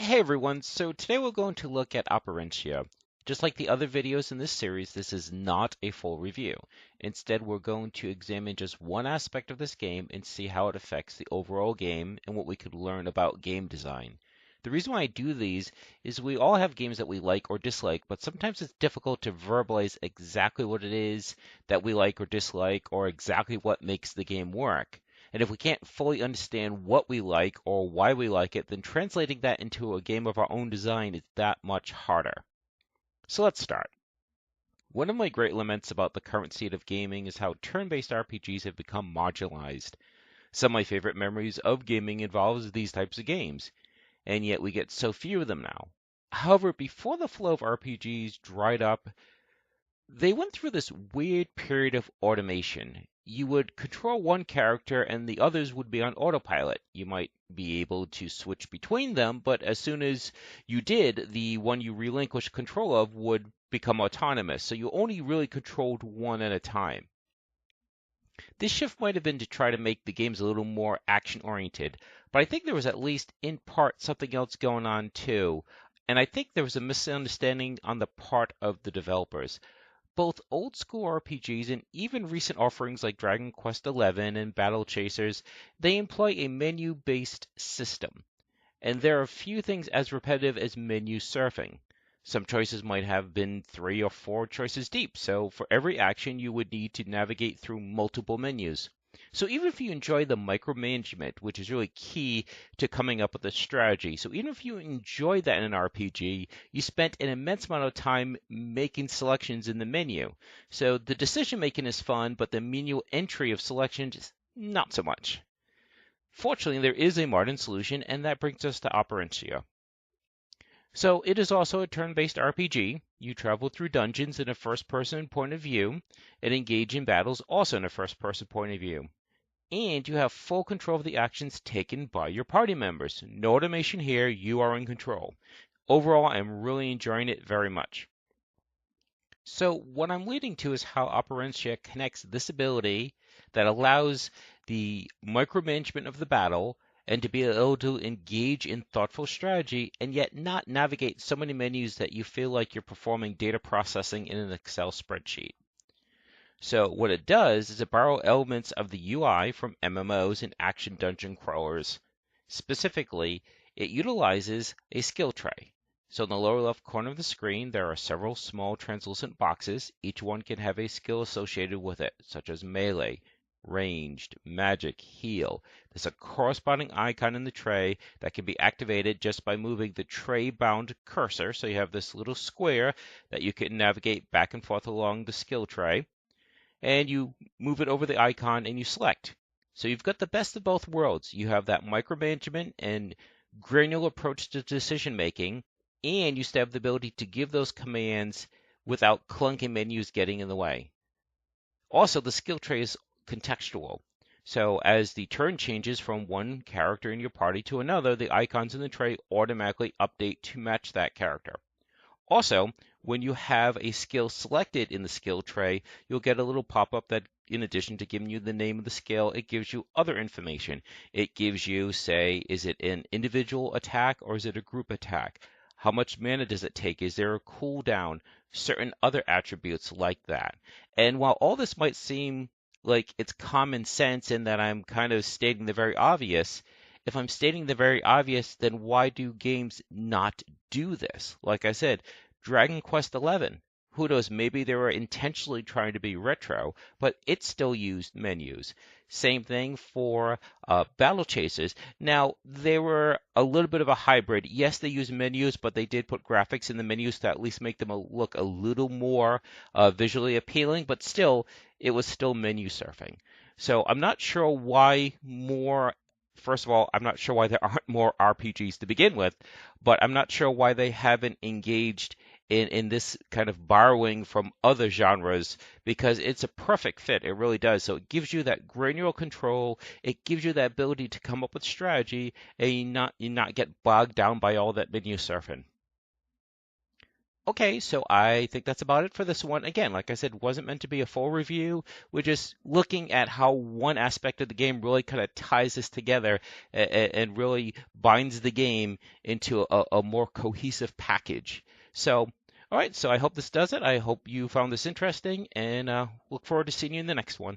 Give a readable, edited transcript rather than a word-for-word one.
Hey everyone, so today we're going to look at Operencia. Just like the other videos in this series, this is not a full review. Instead, we're going to examine just one aspect of this game and see how it affects the overall game and what we could learn about game design. The reason why I do these is we all have games that we like or dislike, but sometimes it's difficult to verbalize exactly what it is that we like or dislike or exactly what makes the game work. And if we can't fully understand what we like or why we like it, then translating that into a game of our own design is that much harder. So let's start. One of my great laments about the current state of gaming is how turn-based RPGs have become marginalized. Some of my favorite memories of gaming involves these types of games, and yet we get so few of them now. However, before the flow of RPGs dried up, they went through this weird period of automation. You would control one character and the others would be on autopilot. You might be able to switch between them, but as soon as you did, the one you relinquished control of would become autonomous. So you only really controlled one at a time. This shift might have been to try to make the games a little more action oriented, but I think there was at least in part something else going on too. And I think there was a misunderstanding on the part of the developers. Both old school RPGs and even recent offerings like Dragon Quest XI and Battle Chasers, they employ a menu-based system, and there are few things as repetitive as menu surfing. Some choices might have been 3 or 4 choices deep, so for every action you would need to navigate through multiple menus. So even if you enjoy the micromanagement, which is really key to coming up with a strategy, so even if you enjoy that in an RPG, you spent an immense amount of time making selections in the menu. So the decision making is fun, but the menu entry of selections, not so much. Fortunately, there is a modern solution, and that brings us to Operencia. So it is also a turn-based RPG. You travel through dungeons in a first-person point of view and engage in battles also in a first-person point of view. And you have full control of the actions taken by your party members. No automation here, you are in control. Overall, I'm really enjoying it very much. So what I'm leading to is how Operencia connects this ability that allows the micromanagement of the battle and to be able to engage in thoughtful strategy and yet not navigate so many menus that you feel like you're performing data processing in an Excel spreadsheet. So what it does is it borrows elements of the UI from MMOs and action dungeon crawlers. Specifically, it utilizes a skill tray. So in the lower left corner of the screen, there are several small translucent boxes. Each one can have a skill associated with it, such as melee, ranged, magic, heal. There's a corresponding icon in the tray that can be activated just by moving the tray-bound cursor. So you have this little square that you can navigate back and forth along the skill tray, and you move it over the icon and you select. So you've got the best of both worlds. You have that micromanagement and granular approach to decision making, and you still have the ability to give those commands without clunky menus getting in the way. Also, the skill tray is contextual. So as the turn changes from one character in your party to another, the icons in the tray automatically update to match that character. Also, when you have a skill selected in the skill tray, you'll get a little pop-up that, in addition to giving you the name of the skill, it gives you other information. It gives you, say, is it an individual attack or is it a group attack? How much mana does it take? Is there a cooldown? Certain other attributes like that. And while all this might seem like it's common sense and that I'm kind of stating the very obvious, if I'm stating the very obvious, then why do games not do this? Like I said, Dragon Quest XI. Who knows, maybe they were intentionally trying to be retro, but it still used menus. Same thing for Battle Chasers. Now, they were a little bit of a hybrid. Yes, they used menus, but they did put graphics in the menus to at least make them look a little more visually appealing, but still, it was still menu surfing. So I'm not sure why more. First of all, I'm not sure why there aren't more RPGs to begin with, but I'm not sure why they haven't engaged in this kind of borrowing from other genres, because it's a perfect fit. It really does. So it gives you that granular control. It gives you that ability to come up with strategy and you not get bogged down by all that menu surfing. Okay, so I think that's about it for this one. Again, like I said, wasn't meant to be a full review. We're just looking at how one aspect of the game really kind of ties this together and really binds the game into a more cohesive package. So, all right, so I hope this does it. I hope you found this interesting and look forward to seeing you in the next one.